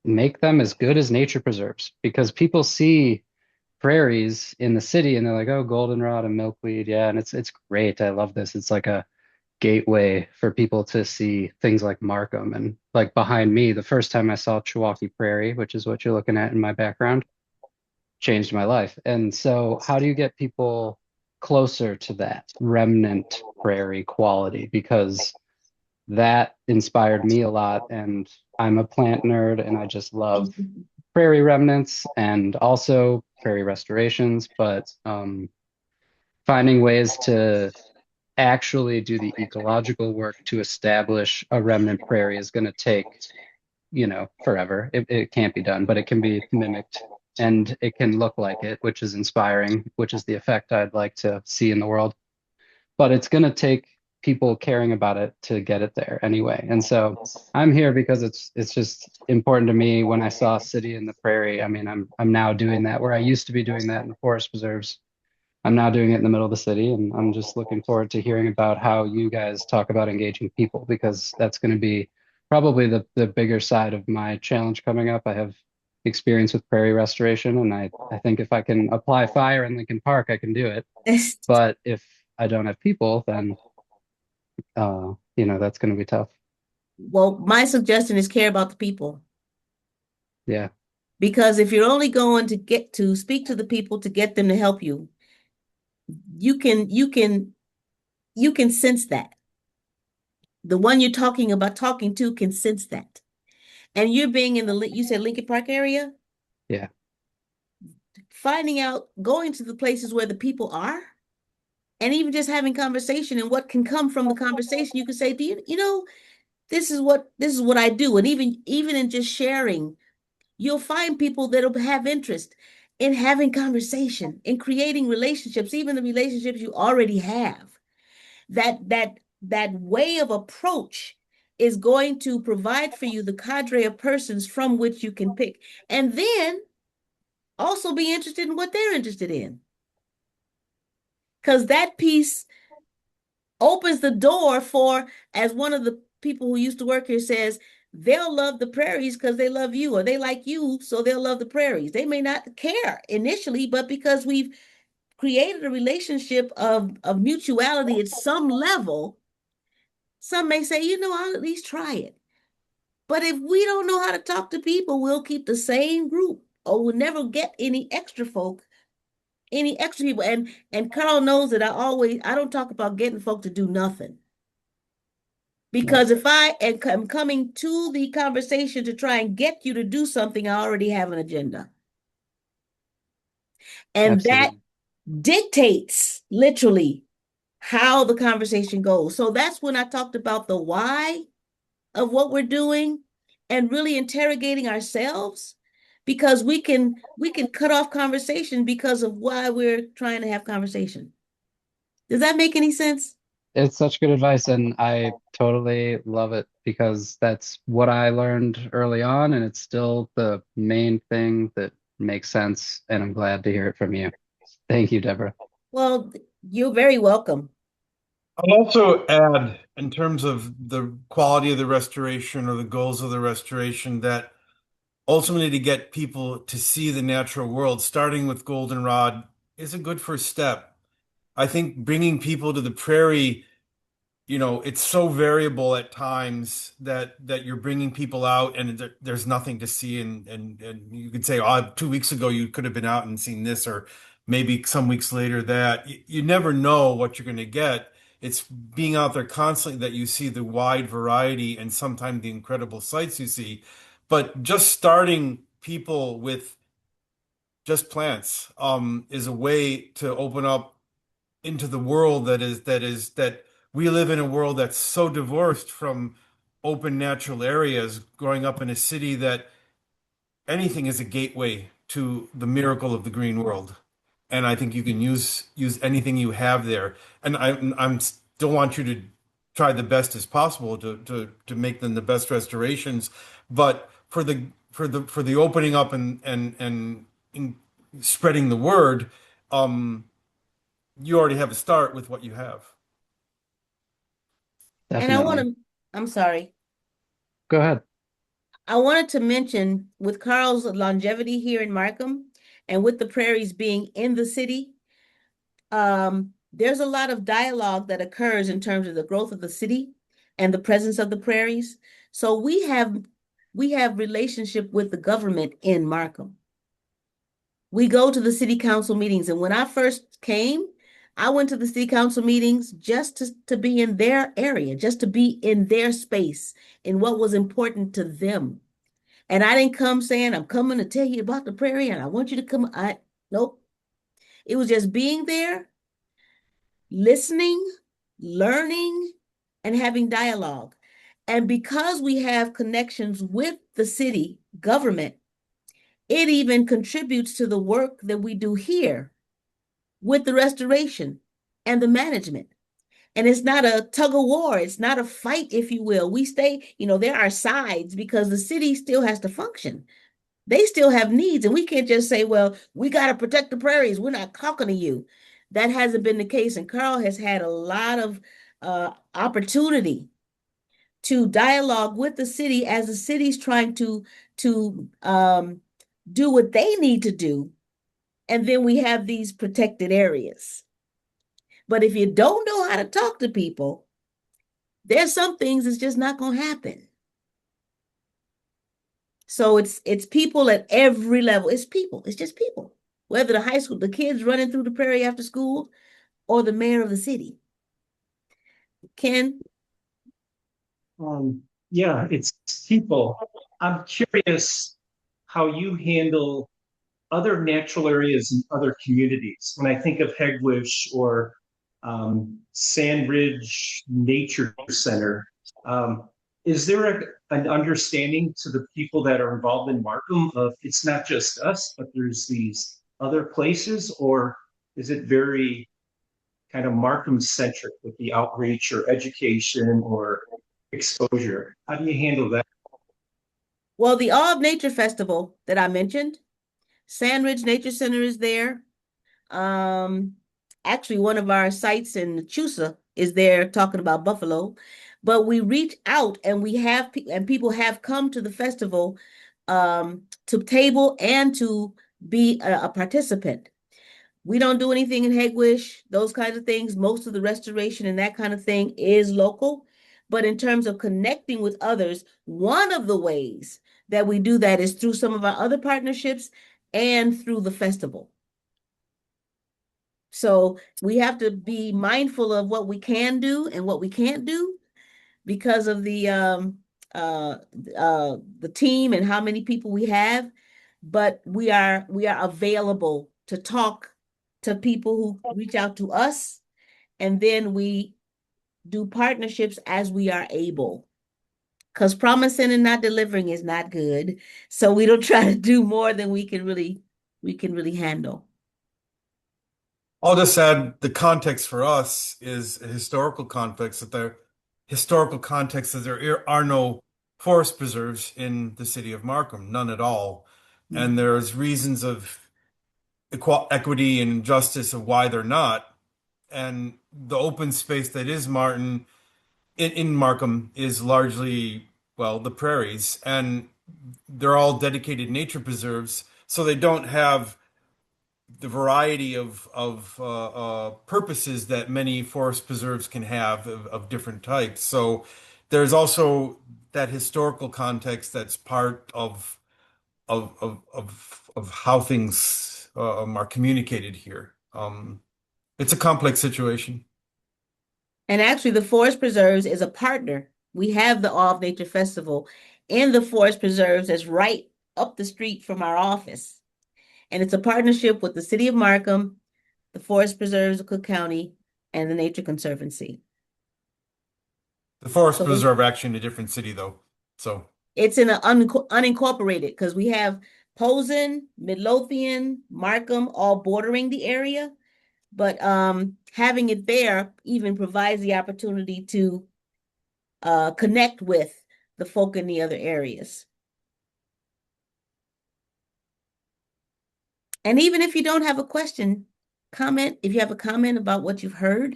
make them as good as nature preserves, because people see prairies in the city and they're like, oh, goldenrod and milkweed. Yeah, and it's great. I love this. It's like a gateway for people to see things like Markham. And like behind me, the first time I saw Chewauquee Prairie, which is what you're looking at in my background, changed my life. And so how do you get people closer to that remnant prairie quality? Because that inspired me a lot. And I'm a plant nerd and I just love prairie remnants and also prairie restorations, but finding ways to actually do the ecological work to establish a remnant prairie is going to take, forever. It can't be done, but it can be mimicked and it can look like it, which is inspiring, which is the effect I'd like to see in the world. But it's going to take people caring about it to get it there anyway. And so I'm here because it's just important to me. When I saw City in the Prairie, I mean, I'm now doing that where I used to be doing that in the forest preserves. I'm now doing it in the middle of the city, and I'm just looking forward to hearing about how you guys talk about engaging people, because that's going to be probably the bigger side of my challenge coming up. I have experience with prairie restoration, and I think if I can apply fire in Lincoln Park, I can do it. But if I don't have people, then that's going to be tough. Well, my suggestion is care about the people. Yeah. Because if you're only going to get to speak to the people to get them to help you, you can sense that. The one you're talking to can sense that. And you're being in you said Lincoln Park area? Yeah. Finding out, going to the places where the people are, and even just having conversation, and what can come from the conversation. You can say, do you know, this is what I do. And even in just sharing, you'll find people that'll have interest in having conversation, in creating relationships, even the relationships you already have. That way of approach is going to provide for you the cadre of persons from which you can pick, and then also be interested in what they're interested in, because that piece opens the door for, as one of the people who used to work here says, they'll love the prairies because they love you, or they like you, so they'll love the prairies. They may not care initially, but because we've created a relationship of mutuality at some level, some may say, I'll at least try it. But if we don't know how to talk to people, we'll keep the same group, or we'll never get any extra people. And Karl knows that I don't talk about getting folk to do nothing. Because if I am coming to the conversation to try and get you to do something, I already have an agenda. And Absolutely. that dictates literally how the conversation goes. So that's when I talked about the why of what we're doing, and really interrogating ourselves, because we can cut off conversation because of why we're trying to have conversation. Does that make any sense? It's such good advice, and I totally love it because that's what I learned early on, and it's still the main thing that makes sense, and I'm glad to hear it from you. Thank you, Debra. Well, you're very welcome. I'll also add, in terms of the quality of the restoration or the goals of the restoration, that ultimately to get people to see the natural world, starting with goldenrod, is a good first step. I think bringing people to the prairie, it's so variable at times that you're bringing people out and there's nothing to see, and you could say, oh, 2 weeks ago you could have been out and seen this, or maybe some weeks later that. You never know what you're going to get. It's being out there constantly that you see the wide variety and sometimes the incredible sights you see. But just starting people with just plants is a way to open up into the world that we live in, a world that's so divorced from open natural areas. Growing up in a city that anything is a gateway to the miracle of the green world. And I think you can use anything you have there. And I'm still want you to try the best as possible to make them the best restorations. But for the opening up and spreading the word, you already have a start with what you have. And Definitely. I'm sorry. Go ahead. I wanted to mention, with Karl's longevity here in Markham and with the prairies being in the city, there's a lot of dialogue that occurs in terms of the growth of the city and the presence of the prairies. So we have relationship with the government in Markham. We go to the city council meetings, and when I first came, I went to the city council meetings just to be in their area, just to be in their space, in what was important to them. And I didn't come saying, I'm coming to tell you about the prairie and I want you to come. Nope. It was just being there, listening, learning, and having dialogue. And because we have connections with the city government, it even contributes to the work that we do here with the restoration and the management. And it's not a tug of war. It's not a fight, if you will. We stay, there are sides because the city still has to function. They still have needs, and we can't just say, well, we got to protect the prairies. We're not talking to you. That hasn't been the case. And Karl has had a lot of opportunity to dialogue with the city as the city's trying to do what they need to do. And then we have these protected areas. But if you don't know how to talk to people, there's some things that's just not going to happen. So it's people at every level. It's people. It's just people. Whether the high school, the kids running through the prairie after school, or the mayor of the city. Ken? Yeah, it's people. I'm curious how you handle other natural areas in other communities. When I think of Hegwish or Sandridge Nature Center, is there an understanding to the people that are involved in Markham of it's not just us, but there's these other places, or is it very kind of Markham centric with the outreach or education or exposure? How do you handle that? Well, the Awe of Nature Festival that I mentioned, Sandridge Nature Center is there. Actually, one of our sites in Chusa is there talking about buffalo. But we reach out and people have come to the festival to table and to be a participant. We don't do anything in Hegwish, those kinds of things. Most of the restoration and that kind of thing is local. But in terms of connecting with others, one of the ways that we do that is through some of our other partnerships and through the festival. So we have to be mindful of what we can do and what we can't do because of the team and how many people we have. But we are available to talk to people who reach out to us, and then we do partnerships as we are able. Because promising and not delivering is not good. So we don't try to do more than we can really handle. I'll just add the context for us is a historical context that there historical context that there are no forest preserves in the city of Markham, none at all. And there's reasons of equity and justice of why they're not. And the open space that is in Markham is largely, well, the prairies, and they're all dedicated nature preserves, so they don't have the variety of purposes that many forest preserves can have of different types. So there's also that historical context that's part of how things are communicated here. It's a complex situation. And actually, the Forest Preserves is a partner. We have the Awe of Nature Festival in the Forest Preserves that's right up the street from our office. And it's a partnership with the City of Markham, the Forest Preserves of Cook County, and the Nature Conservancy. The Forest Preserve are actually in a different city, though. So it's in an unincorporated because we have Posen, Midlothian, Markham, all bordering the area. But having it there even provides the opportunity to connect with the folk in the other areas. And even if you don't have a question, comment, if you have a comment about what you've heard,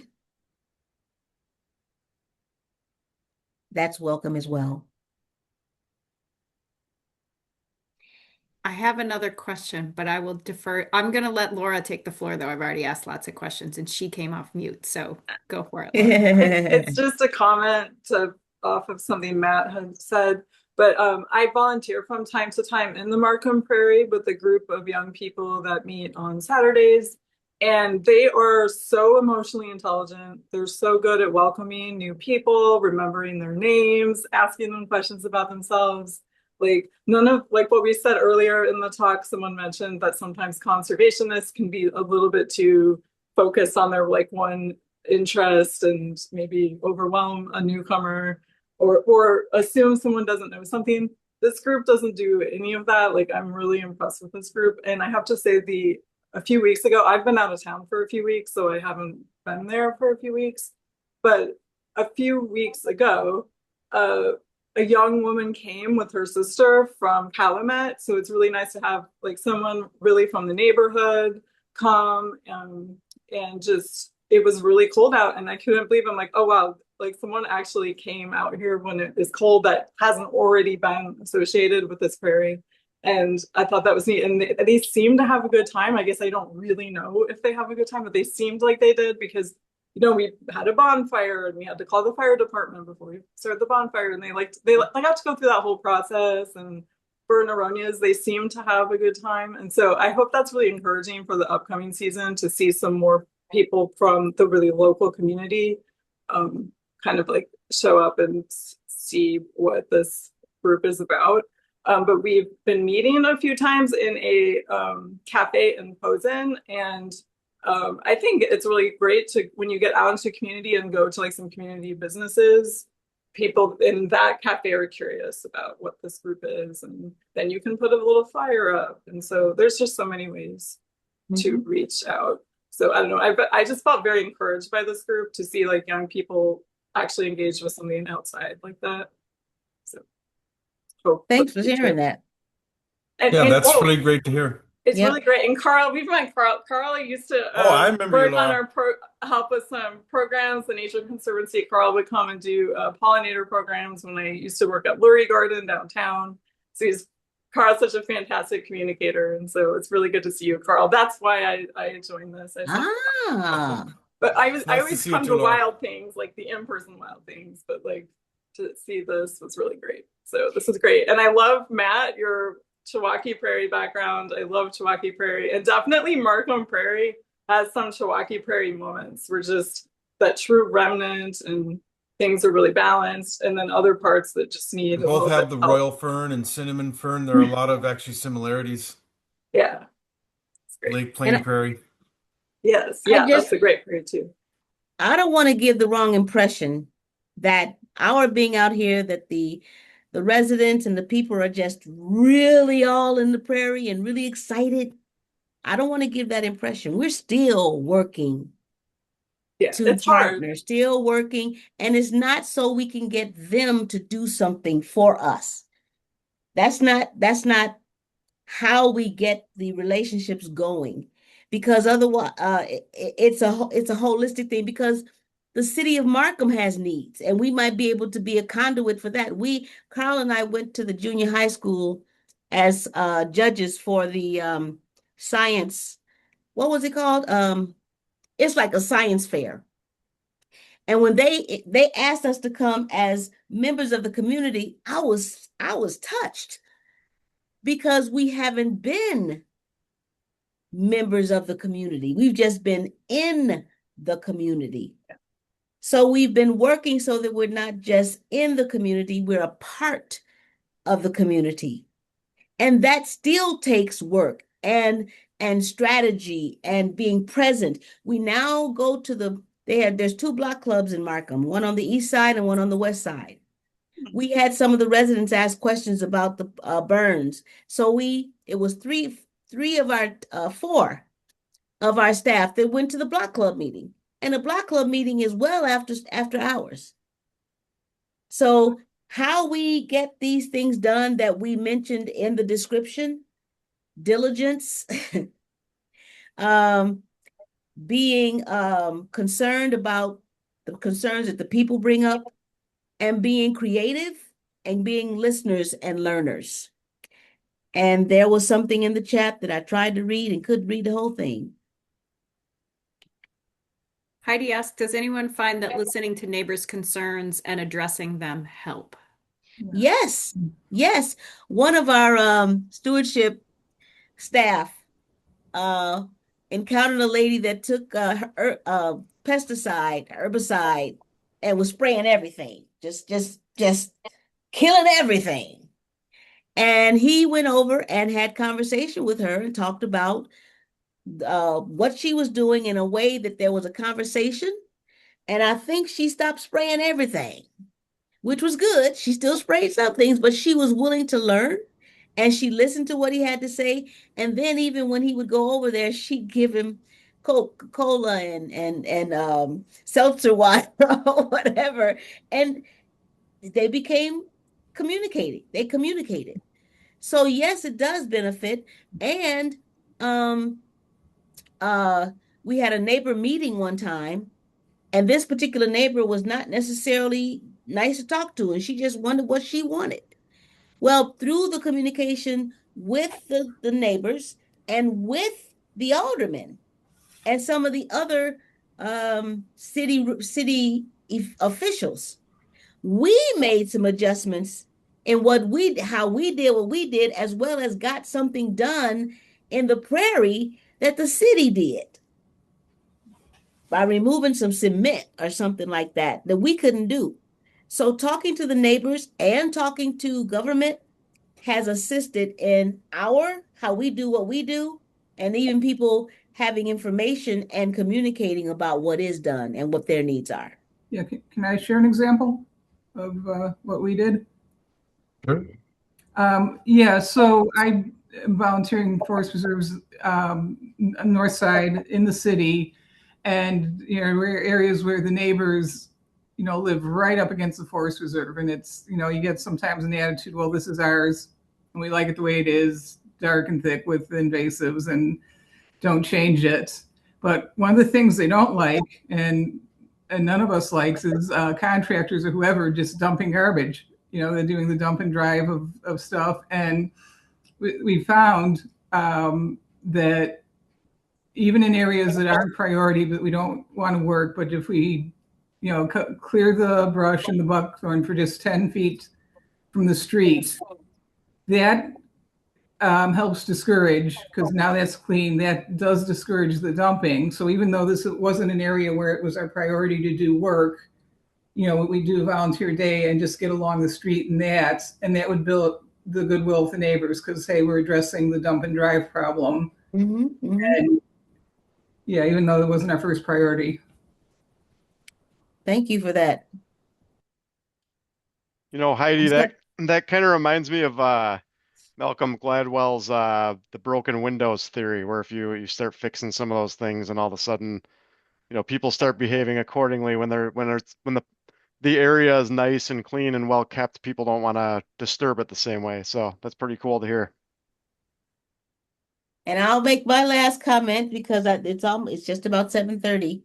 that's welcome as well. I have another question, but I will defer. I'm going to let Laura take the floor, though. I've already asked lots of questions and she came off mute. So go for it, Laura. It's just a comment off of something Matt had said. But I volunteer from time to time in the Markham Prairie with a group of young people that meet on Saturdays. And they are so emotionally intelligent. They're so good at welcoming new people, remembering their names, asking them questions about themselves. Like none of like what we said earlier in the talk, someone mentioned that sometimes conservationists can be a little bit too focused on their like one interest and maybe overwhelm a newcomer or assume someone doesn't know something. this group doesn't do any of that. Like, I'm really impressed with this group. And I have to say, a few weeks ago, I've been out of town for a few weeks, so I haven't been there for a few weeks. But a few weeks ago, a young woman came with her sister from Calumet. So it's really nice to have like someone really from the neighborhood come, and just, it was really cold out. And I couldn't believe, I'm like, oh wow, like someone actually came out here when it is cold that hasn't already been associated with this prairie. And I thought that was neat. And they seemed to have a good time. I guess I don't really know if they have a good time, but they seemed like they did, because we had a bonfire and we had to call the fire department before we started the bonfire. And they got to go through that whole process and burn aronias. They seem to have a good time. And so I hope that's really encouraging for the upcoming season, to see some more people from the really local community kind of like show up and see what this group is about. But we've been meeting a few times in a cafe in Posen, and I think it's really great to, when you get out into community and go to like some community businesses, people in that cafe are curious about what this group is, and then you can put a little flyer up. And so there's just so many ways to reach out. So I don't know, I just felt very encouraged by this group, to see like young people actually engaged with something outside like that. So thanks for sharing that. Yeah, that's really great to hear. It's really great. And Karl, we've met Karl. Karl used to I remember work on our help with some programs. The Nature Conservancy. Karl would come and do pollinator programs when I used to work at Lurie Garden downtown. So Karl's such a fantastic communicator, and so it's really good to see you, Karl. That's why I joined this. But I always come to wild things, like the in-person wild things, but like to see this was really great. So this is great. And I love, Matt, your Chewockie Prairie background. I love Chewockie Prairie, and definitely Markham Prairie has some Chewockie Prairie moments. We're just that true remnant, and things are really balanced. And then other parts that just need both have the royal fern and cinnamon fern. There are a lot of actually similarities. Yeah, it's great. Lake Plain Prairie. Yes, yeah, that's a great prairie too. I don't want to give the wrong impression that our being out here, that the residents and the people are just really all in the prairie and really excited. I don't want to give that impression. We're still working to partner, hard. Still working. And it's not so we can get them to do something for us. That's not how we get the relationships going, because otherwise it's a holistic thing, because the city of Markham has needs, and we might be able to be a conduit for that. Karl and I went to the junior high school as judges for the science. What was it called? It's like a science fair. And when they asked us to come as members of the community, I was touched, because we haven't been members of the community. We've just been in the community. So we've been working so that we're not just in the community, we're a part of the community. And that still takes work and strategy and being present. We now go to there's 2 block clubs in Markham, one on the east side and one on the west side. We had some of the residents ask questions about the burns. So it was 3 of our 4 of our staff that went to the block club meeting. And a block club meeting is well after hours. So how we get these things done that we mentioned in the description, diligence, being concerned about the concerns that the people bring up, and being creative, and being listeners and learners. And there was something in the chat that I tried to read and couldn't read the whole thing. Heidi asked, does anyone find that listening to neighbors' concerns and addressing them help? Yes. One of our stewardship staff encountered a lady that took herbicide, and was spraying everything, just killing everything. And he went over and had conversation with her and talked about what she was doing in a way that there was a conversation. And I think she stopped spraying everything. which was good. She still sprayed some things, but she was willing to learn and she listened to what he had to say. And then even when he would go over there, she'd give him Coca-Cola and seltzer water or whatever. And they became communicating. They communicated. So yes, it does benefit. And um uh we had a neighbor meeting one time, and this particular neighbor was not necessarily nice to talk to, and she just wanted what she wanted. Well, through the communication with the neighbors and with the aldermen and some of the other city officials, we made some adjustments in how we did what we did, as well as got something done in the prairie that the city did by removing some cement or something like that we couldn't do. So talking to the neighbors and talking to government has assisted in our how we do what we do, and even people having information and communicating about what is done and what their needs are. Yeah, can I share an example of what we did? Sure. Yeah, so I am volunteering Forest Reserves north side in the city, and we're areas where the neighbors, live right up against the Forest Reserve, and it's you get sometimes an attitude, well, this is ours, and we like it the way it is, dark and thick with invasives, and don't change it. But one of the things they don't like, and none of us likes, is contractors or whoever just dumping garbage. They're doing the dump and drive of stuff. And we found that even in areas that aren't priority, but we don't want to work, but if we, clear the brush and the buckthorn for just 10 feet from the street, that helps discourage, because now that's clean, that does discourage the dumping. So even though this wasn't an area where it was our priority to do work, we do a volunteer day and just get along the street, and that would build the goodwill of the neighbors, because hey, we're addressing the dump and drive problem. And yeah, even though it wasn't our first priority. Thank you for that. Heidi, that kind of reminds me of Malcolm Gladwell's the broken windows theory, where if you start fixing some of those things, and all of a sudden, people start behaving accordingly when the area is nice and clean and well kept, people don't want to disturb it the same way. So that's pretty cool to hear. And I'll make my last comment because it's just about 7:30.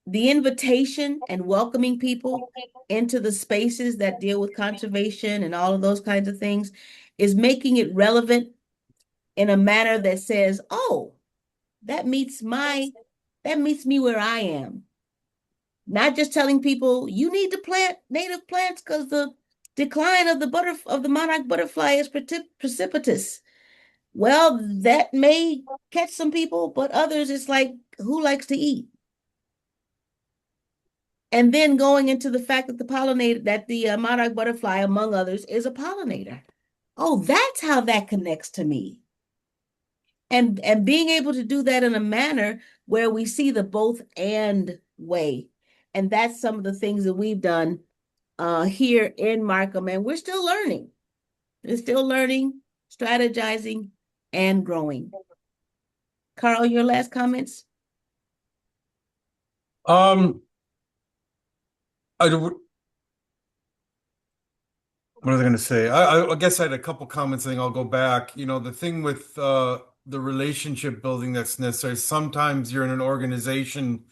The invitation and welcoming people into the spaces that deal with conservation and all of those kinds of things is making it relevant in a manner that says, oh, that meets me where I am. Not just telling people you need to plant native plants because the decline of the monarch butterfly is precipitous. Well, that may catch some people, but others, it's like, who likes to eat? And then going into the fact that the monarch butterfly, among others, is a pollinator. Oh, that's how that connects to me. And being able to do that in a manner where we see the both and way. And that's some of the things that we've done here in Markham, and we're still learning. We're still learning, strategizing, and growing. Karl, your last comments? What was I going to say? I guess I had a couple comments. I think I'll go back. The thing with the relationship building that's necessary. Sometimes you're in an organization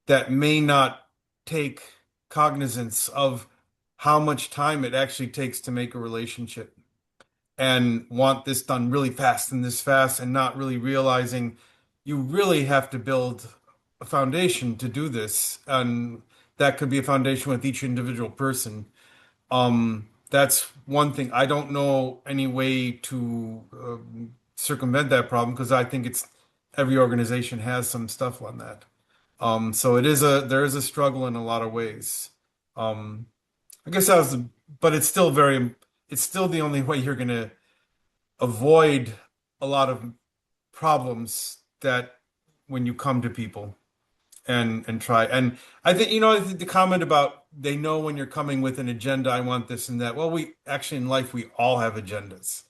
that may not take cognizance of how much time it actually takes to make a relationship, and want this done really fast and this fast, and not really realizing you really have to build a foundation to do this. And that could be a foundation with each individual person. That's one thing. I don't know any way to circumvent that problem, because I think every organization has some stuff on that. So there is a struggle in a lot of ways. I guess but it's still the only way you're going to avoid a lot of problems that when you come to people. and try. And I think, I think the comment about they know when you're coming with an agenda, I want this and that. Well, we actually in life, we all have agendas.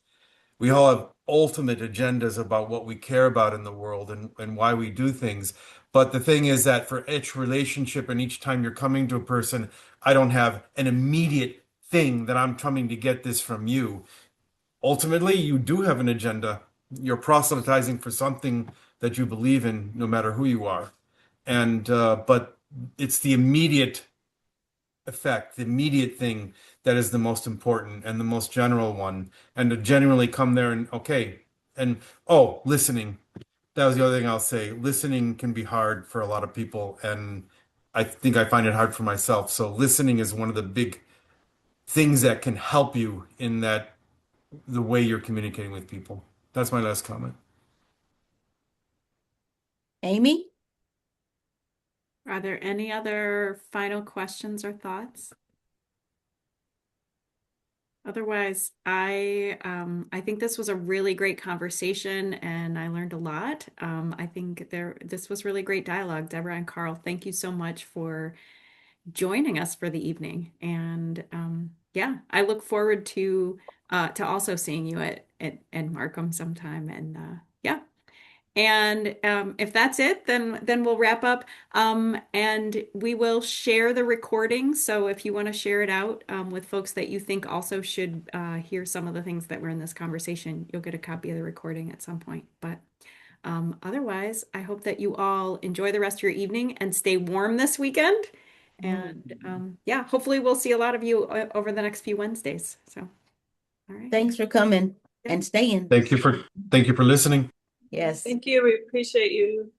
We all have ultimate agendas about what we care about in the world and why we do things. But the thing is that for each relationship and each time you're coming to a person, I don't have an immediate thing that I'm coming to get this from you. Ultimately, you do have an agenda. You're proselytizing for something that you believe in, no matter who you are. And but it's the immediate effect, the immediate thing that is the most important and the most general one. And to genuinely come there and okay, and oh, listening. That was the other thing I'll say. Listening can be hard for a lot of people, and I think I find it hard for myself. So listening is one of the big things that can help you in that the way you're communicating with people. That's my last comment. Amy? Are there any other final questions or thoughts? Otherwise, I think this was a really great conversation and I learned a lot. I think this was really great dialogue. Debra and Karl, thank you so much for joining us for the evening. And yeah, I look forward to also seeing you at Markham sometime. And yeah. And if that's it, then we'll wrap up. And we will share the recording. So if you want to share it out with folks that you think also should hear some of the things that were in this conversation, you'll get a copy of the recording at some point. But otherwise, I hope that you all enjoy the rest of your evening and stay warm this weekend. And yeah, hopefully we'll see a lot of you over the next few Wednesdays. So, all right. Thanks for coming and staying. Thank you for listening. Yes. Thank you. We appreciate you.